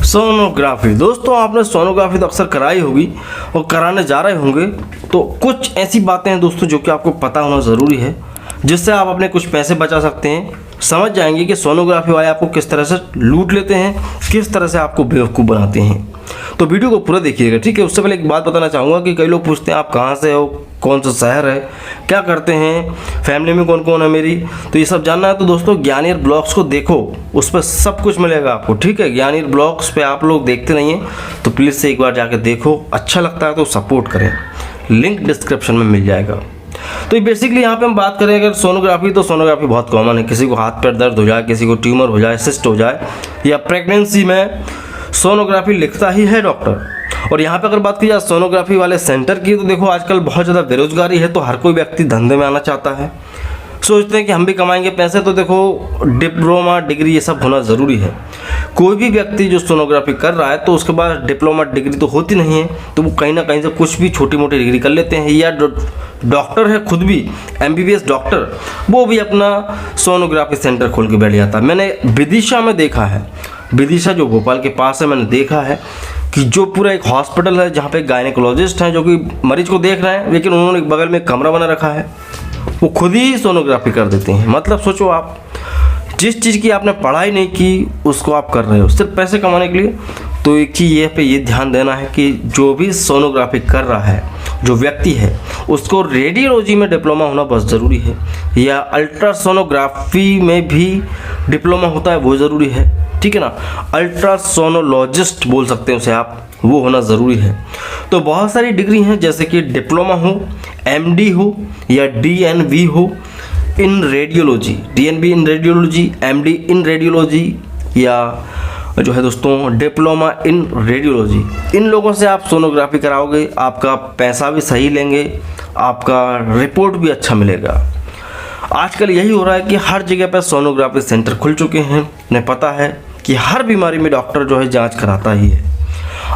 Sonography. दोस्तों आपने sonography तो अक्सर कराई होगी और कराने जा रहे होंगे, तो कुछ ऐसी बातें हैं दोस्तों जो कि आपको पता होना ज़रूरी है, जिससे आप अपने कुछ पैसे बचा सकते हैं। समझ जाएंगे कि सोनोग्राफी वाले आपको किस तरह से लूट लेते हैं, किस तरह से आपको बेवकूफ़ बनाते हैं। तो वीडियो को पूरा देखिएगा, ठीक है। उससे पहले एक बात बताना चाहूँगा कि कई लोग पूछते हैं आप कहाँ से हो, कौन सा शहर है, क्या करते हैं, फैमिली में कौन कौन है मेरी, तो ये सब जानना है तो दोस्तों ज्ञानीर ब्लॉग्स को देखो, उस पर सब कुछ मिलेगा आपको, ठीक है। ज्ञानीर ब्लॉग्स पे आप लोग देखते नहीं हैं तो प्लीज़ से एक बार जाके देखो, अच्छा लगता है तो सपोर्ट करें, लिंक डिस्क्रिप्शन में मिल जाएगा। तो बेसिकली यहाँ पे हम बात करें अगर सोनोग्राफी, तो सोनोग्राफी बहुत कॉमन है। किसी को हाथ पैर दर्द हो जाए, किसी को ट्यूमर हो जाए, सिस्ट हो जाए, या प्रेगनेंसी में सोनोग्राफी लिखता ही है डॉक्टर। और यहाँ पे अगर बात की जाए सोनोग्राफी वाले सेंटर की, तो देखो आजकल बहुत ज़्यादा बेरोजगारी है, तो हर कोई व्यक्ति धंधे में आना चाहता है, सोचते हैं कि हम भी कमाएंगे पैसे। तो देखो डिप्लोमा डिग्री ये सब होना ज़रूरी है। कोई भी व्यक्ति जो सोनोग्राफी कर रहा है तो उसके पास डिप्लोमा डिग्री तो होती नहीं है, तो वो कहीं ना कहीं से कुछ भी छोटी मोटी डिग्री कर लेते हैं। या डॉक्टर है खुद भी MBBS डॉक्टर, वो भी अपना सोनोग्राफी सेंटर खोल के बैठ जाता है। मैंने विदिशा में देखा है, विदिशा जो भोपाल के पास है, मैंने देखा है कि जो पूरा एक हॉस्पिटल है जहाँ पे गायनेकोलॉजिस्ट हैं जो कि मरीज को देख रहे हैं, लेकिन उन्होंने बगल में कमरा बना रखा है, वो खुद ही सोनोग्राफी कर देते हैं। मतलब सोचो आप, जिस चीज़ की आपने पढ़ाई नहीं की उसको आप कर रहे हो सिर्फ पैसे कमाने के लिए। तो एक चीज़ ये पे ये ध्यान देना है कि जो भी सोनोग्राफी कर रहा है जो व्यक्ति है, उसको रेडियोलॉजी में डिप्लोमा होना बहुत ज़रूरी है, या अल्ट्रासोनोग्राफी में भी डिप्लोमा होता है, वो ज़रूरी है, ठीक है ना। अल्ट्रासोनोलॉजिस्ट बोल सकते हैं उसे आप, वो होना ज़रूरी है। तो बहुत सारी डिग्री हैं, जैसे कि डिप्लोमा हो, MD हो, या DNV हो in radiology, DNV in radiology, MD in radiology, या जो है दोस्तों डिप्लोमा इन रेडियोलॉजी। इन लोगों से आप सोनोग्राफी कराओगे, आपका पैसा भी सही लेंगे, आपका रिपोर्ट भी अच्छा मिलेगा। आजकल यही हो रहा है कि हर जगह पर सोनोग्राफी सेंटर खुल चुके हैं। उन्हें पता है कि हर बीमारी में डॉक्टर जो है जांच कराता ही है।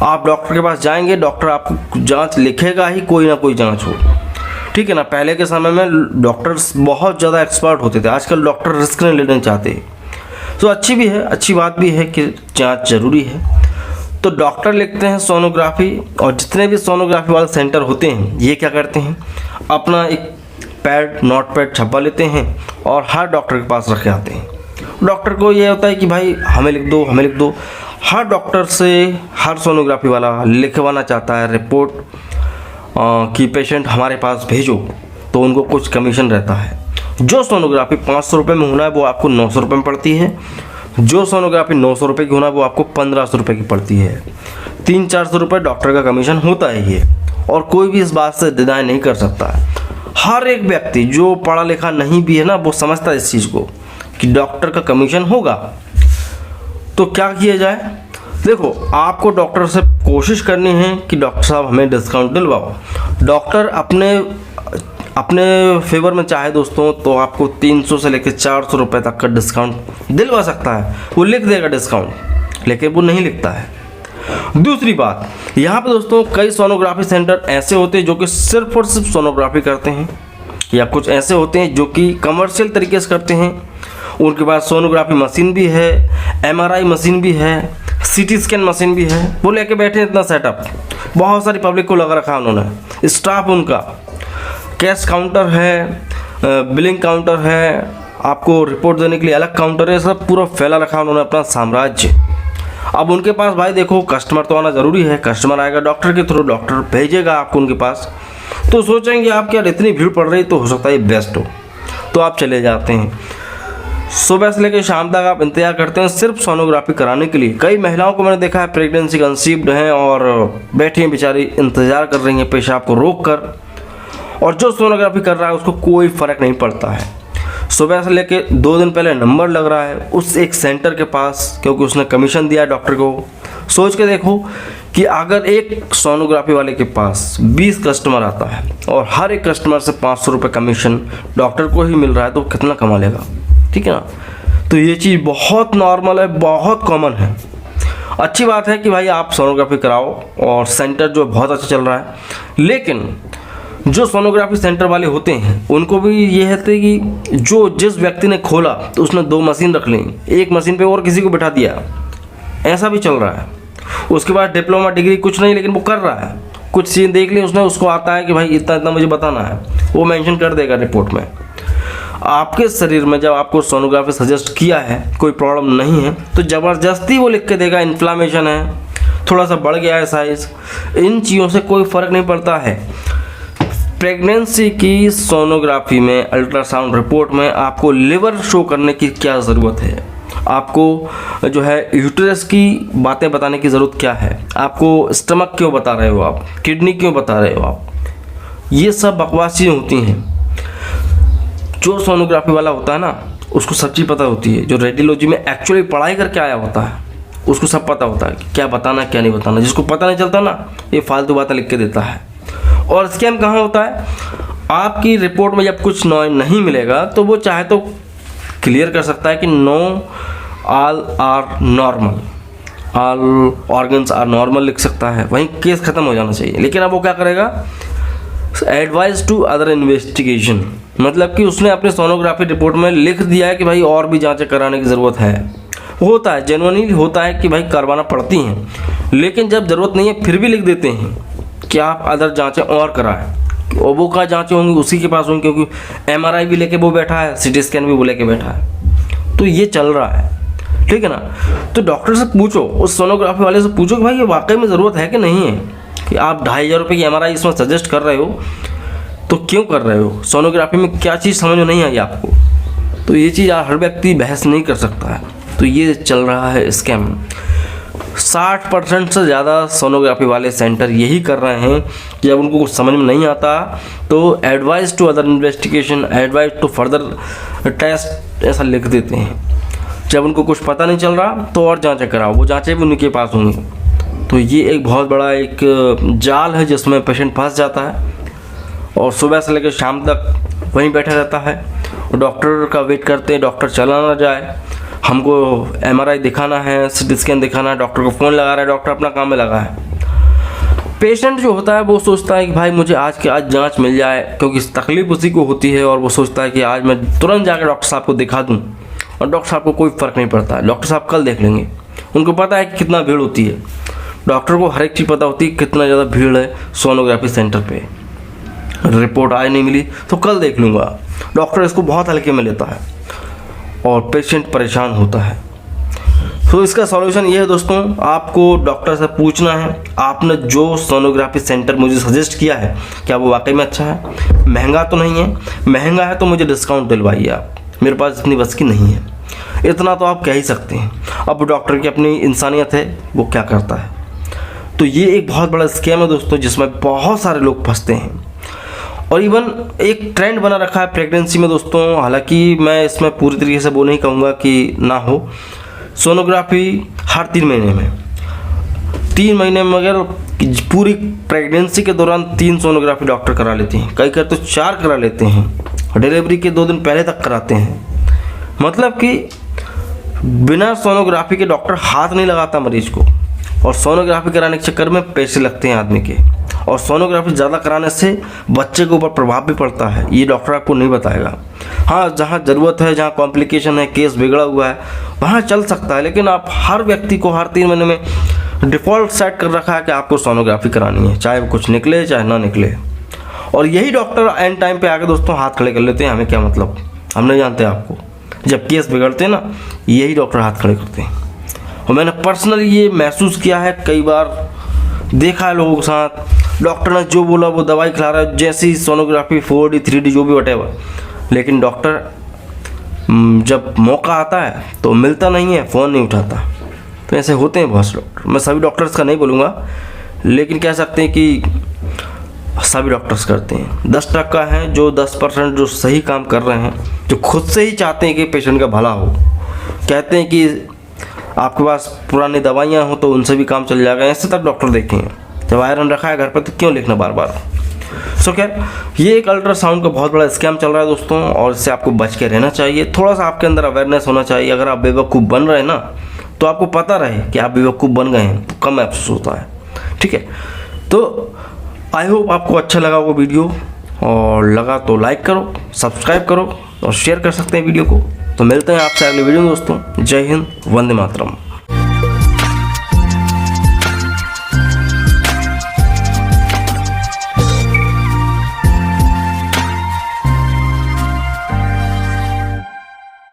आप डॉक्टर के पास जाएंगे, डॉक्टर आपको जांच लिखेगा ही, कोई ना कोई जांच हो, ठीक है ना। पहले के समय में डॉक्टर्स बहुत ज़्यादा एक्सपर्ट होते थे, आजकल डॉक्टर रिस्क नहीं लेना चाहते। तो अच्छी भी है, अच्छी बात भी है कि जांच जरूरी है। तो डॉक्टर लिखते हैं सोनोग्राफी, और जितने भी सोनोग्राफी वाले सेंटर होते हैं ये क्या करते हैं, अपना एक पैड नोट पैड छपवा लेते हैं और हर डॉक्टर के पास रखे आते हैं। डॉक्टर को ये होता है कि भाई हमें लिख दो, हमें लिख दो। हर डॉक्टर से हर सोनोग्राफी वाला लिखवाना चाहता है रिपोर्ट कि पेशेंट हमारे पास भेजो, तो उनको कुछ कमीशन रहता है। जो सोनोग्राफी 500 रुपये में होना है वो आपको 900 रुपये में पड़ती है, जो सोनोग्राफी 900 रुपये की होना है वो आपको 1500 रुपये की पड़ती है। 300-400 रुपये डॉक्टर का कमीशन होता है ये, और कोई भी इस बात से डिनाई नहीं कर सकता है। हर एक व्यक्ति जो पढ़ा लिखा नहीं भी है ना, वो समझता है इस चीज़ को कि डॉक्टर का कमीशन होगा। तो क्या किया जाए, देखो आपको डॉक्टर से कोशिश करनी है कि डॉक्टर साहब हमें डिस्काउंट दिलवाओ। डॉक्टर अपने फेवर में चाहे दोस्तों तो आपको 300 से लेकर 400 रुपये तक का डिस्काउंट दिलवा सकता है, वो लिख देगा डिस्काउंट, लेकिन वो नहीं लिखता है। दूसरी बात, यहाँ पे दोस्तों कई सोनोग्राफी सेंटर ऐसे होते हैं जो कि सिर्फ और सिर्फ सोनोग्राफी करते हैं, या कुछ ऐसे होते हैं जो कि कमर्शियल तरीके से करते हैं। उनके पास सोनोग्राफी मशीन भी है, MRI मशीन भी है, CT स्कैन मशीन भी है, वो लेके बैठे हैं इतना सेटअप, बहुत सारी पब्लिक को लगा रखा है उन्होंने। स्टाफ उनका, कैश काउंटर है, बिलिंग काउंटर है, आपको रिपोर्ट देने के लिए अलग काउंटर है, सब पूरा फैला रखा है उन्होंने अपना साम्राज्य। अब उनके पास भाई देखो कस्टमर तो आना ज़रूरी है, कस्टमर आएगा डॉक्टर के थ्रू, डॉक्टर भेजेगा आपको उनके पास। तो सोचेंगे आप क्या इतनी भीड़ पड़ रही, तो हो सकता है बेस्ट हो, तो आप चले जाते हैं। सुबह से लेकर शाम तक आप इंतजार करते हैं सिर्फ सोनोग्राफी कराने के लिए। कई महिलाओं को मैंने देखा है प्रेगनेंसी कंसीव्ड हैं और बैठी हैं बेचारी, इंतज़ार कर रही हैं पेशाब को रोक कर, और जो सोनोग्राफी कर रहा है उसको कोई फ़र्क नहीं पड़ता है। सुबह से लेके 2 दिन पहले नंबर लग रहा है उस एक सेंटर के पास, क्योंकि उसने कमीशन दिया डॉक्टर को। सोच के देखो कि अगर एक सोनोग्राफी वाले के पास 20 कस्टमर आता है और हर एक कस्टमर से 500 रुपये कमीशन डॉक्टर को ही मिल रहा है, तो कितना कमा लेगा, ठीक है ना। तो ये चीज़ बहुत नॉर्मल है, बहुत कॉमन है। अच्छी बात है कि भाई आप सोनोग्राफी कराओ, और सेंटर जो बहुत अच्छा चल रहा है। लेकिन जो सोनोग्राफी सेंटर वाले होते हैं उनको भी ये है कि जिस व्यक्ति ने खोला तो उसने 2 मशीन रख ली, एक मशीन पे और किसी को बिठा दिया, ऐसा भी चल रहा है। उसके बाद डिप्लोमा डिग्री कुछ नहीं, लेकिन वो कर रहा है, कुछ सीन देख लिए उसने, उसको आता है कि भाई इतना इतना मुझे बताना है, वो मेंशन कर देगा रिपोर्ट में। आपके शरीर में जब आपको सोनोग्राफी सजेस्ट किया है कोई प्रॉब्लम नहीं है, तो ज़बरदस्ती वो लिख के देगा इन्फ्लामेशन है, थोड़ा सा बढ़ गया है साइज़। इन चीज़ों से कोई फ़र्क नहीं पड़ता है। प्रेगनेंसी की सोनोग्राफी में, अल्ट्रासाउंड रिपोर्ट में आपको लिवर शो करने की क्या ज़रूरत है, आपको जो है यूट्रस की बातें बताने की ज़रूरत क्या है, आपको स्टमक क्यों बता रहे हो आप, किडनी क्यों बता रहे हो आप, ये सब बकवास चीज़ें होती हैं। जो सोनोग्राफी वाला होता है ना, उसको सब चीज़ पता होती है। जो रेडियोलॉजी में एक्चुअली पढ़ाई करके आया होता है उसको सब पता होता है कि क्या बताना क्या नहीं बताना। जिसको पता नहीं चलता ना, ये फालतू बातें लिख के देता है। और स्कैम कहाँ होता है, आपकी रिपोर्ट में जब कुछ नहीं मिलेगा तो वो चाहे तो क्लियर कर सकता है कि no all are normal, all organs are normal लिख सकता है, वहीं केस ख़त्म हो जाना चाहिए। लेकिन अब वो क्या करेगा, एडवाइस टू अदर इन्वेस्टिगेशन, मतलब कि उसने अपने सोनोग्राफी रिपोर्ट में लिख दिया है कि भाई और भी जांचें कराने की ज़रूरत है। होता है, जेन्युइनली होता है कि भाई करवाना पड़ती हैं, लेकिन जब ज़रूरत नहीं है फिर भी लिख देते हैं कि आप अदर जांचें और कराएं। और वो क्या जांचें होंगी उसी के पास होंगी, क्योंकि MRI भी लेके वो बैठा है, CT स्कैन भी वो लेके बैठा है। तो ये चल रहा है, ठीक है ना। तो डॉक्टर से पूछो, उस सोनोग्राफी वाले से पूछो कि भाई ये वाकई में ज़रूरत है कि नहीं है, कि आप 2,500 रुपये की MRI इसमें सजेस्ट कर रहे हो तो क्यों कर रहे हो, सोनोग्राफी में क्या चीज़ समझ में नहीं आई आपको। तो ये चीज़ हर व्यक्ति बहस नहीं कर सकता है। तो ये चल रहा है स्कैम। 60% से ज़्यादा सोनोग्राफी वाले सेंटर यही कर रहे हैं कि जब उनको कुछ समझ में नहीं आता तो advice to other investigation, advice to further test ऐसा लिख देते हैं। जब उनको कुछ पता नहीं चल रहा तो और जांचें कराओ, वो जांचें भी उनके पास होंगी। तो ये एक बहुत बड़ा एक जाल है जिसमें पेशेंट फंस जाता है और सुबह से लेकर शाम तक वहीं बैठा रहता है और डॉक्टर का वेट करते हैं, डॉक्टर चला ना जाए। हमको MRI दिखाना है, CT स्कैन दिखाना है, डॉक्टर को फ़ोन लगा रहा है, डॉक्टर अपना काम में लगा है। पेशेंट जो होता है वो सोचता है कि भाई मुझे आज के आज जांच मिल जाए, क्योंकि तकलीफ़ उसी को होती है, और वो सोचता है कि आज मैं तुरंत जाकर डॉक्टर साहब को दिखा दूँ, और डॉक्टर साहब को कोई फ़र्क नहीं पड़ता है, डॉक्टर साहब कल देख लेंगे। उनको पता है कि कितना भीड़ होती है, डॉक्टर को हर एक चीज़ पता होती है कितना ज़्यादा भीड़ है सोनोग्राफी सेंटर पे। रिपोर्ट आज नहीं मिली तो कल देख लूँगा, डॉक्टर इसको बहुत हल्के में लेता है और पेशेंट परेशान होता है। तो इसका सॉल्यूशन ये है दोस्तों, आपको डॉक्टर से पूछना है आपने जो सोनोग्राफी सेंटर मुझे सजेस्ट किया है क्या वो वाकई में अच्छा है, महंगा तो नहीं है, महंगा है तो मुझे डिस्काउंट दिलवाइए आप, मेरे पास इतनी बस की नहीं है। इतना तो आप कह ही सकते हैं। अब डॉक्टर की अपनी इंसानियत है, वो क्या करता है। तो ये एक बहुत बड़ा स्कैम है दोस्तों, जिसमें बहुत सारे लोग फंसते हैं और इवन एक ट्रेंड बना रखा है प्रेगनेंसी में दोस्तों। हालांकि मैं इसमें पूरी तरीके से वो नहीं कहूँगा कि ना हो, सोनोग्राफी हर 3 महीने में, 3 महीने में अगर पूरी प्रेगनेंसी के दौरान 3 सोनोग्राफी डॉक्टर करा लेते हैं, कई तो 4 करा लेते हैं, डिलीवरी के 2 दिन पहले तक कराते हैं। मतलब कि बिना सोनोग्राफी के डॉक्टर हाथ नहीं लगाता मरीज को, और सोनोग्राफी कराने के चक्कर में पैसे लगते हैं आदमी के, और सोनोग्राफी ज़्यादा कराने से बच्चे के ऊपर प्रभाव भी पड़ता है, ये डॉक्टर आपको नहीं बताएगा। हाँ, जहाँ ज़रूरत है, जहाँ कॉम्प्लिकेशन है, केस बिगड़ा हुआ है, वहाँ चल सकता है, लेकिन आप हर व्यक्ति को हर 3 महीने में डिफ़ॉल्ट सेट कर रखा है कि आपको सोनोग्राफी करानी है, चाहे वो कुछ निकले चाहे ना निकले। और यही डॉक्टर एंड टाइम पे आके दोस्तों हाथ खड़े कर लेते हैं, हमें क्या मतलब, हम नहीं जानते आपको। जब केस बिगड़ते हैं ना, यही डॉक्टर हाथ खड़े करते हैं। और मैंने पर्सनली ये महसूस किया है, कई बार देखा है लोगों के साथ, डॉक्टर ने जो बोला वो दवाई खिला रहा है, जैसी सोनोग्राफी 4D 3D जो भी वटेवर, लेकिन डॉक्टर जब मौका आता है तो मिलता नहीं है, फ़ोन नहीं उठाता। तो ऐसे होते हैं बहुत से डॉक्टर। मैं सभी डॉक्टर्स का नहीं बोलूँगा, लेकिन कह सकते हैं कि सभी डॉक्टर्स करते हैं। 10% हैं जो 10% जो सही काम कर रहे हैं, जो खुद से ही चाहते हैं कि पेशेंट का भला हो। कहते हैं कि आपके पास पुरानी दवाइयाँ हो तो उनसे भी काम चल जाएगा, ऐसे तक डॉक्टर देखे हैं। जब आयरन रखा है घर पर तो क्यों लिखना बार बार। सो खैर, ये एक अल्ट्रासाउंड का बहुत बड़ा स्कैम चल रहा है दोस्तों, और इससे आपको बच के रहना चाहिए। थोड़ा सा आपके अंदर अवेयरनेस होना चाहिए। अगर आप बेवकूफ़ बन रहे हैं ना, तो आपको पता रहे कि आप बेवकूफ़ बन गए हैं, तो कम अफसोस होता है। ठीक है, तो आई होप आपको अच्छा लगा वो वीडियो, और लगा तो लाइक करो, सब्सक्राइब करो और शेयर कर सकते हैं वीडियो को। तो मिलते हैं आपसे अगले वीडियो में दोस्तों। जय हिंद, वंदे मातरम।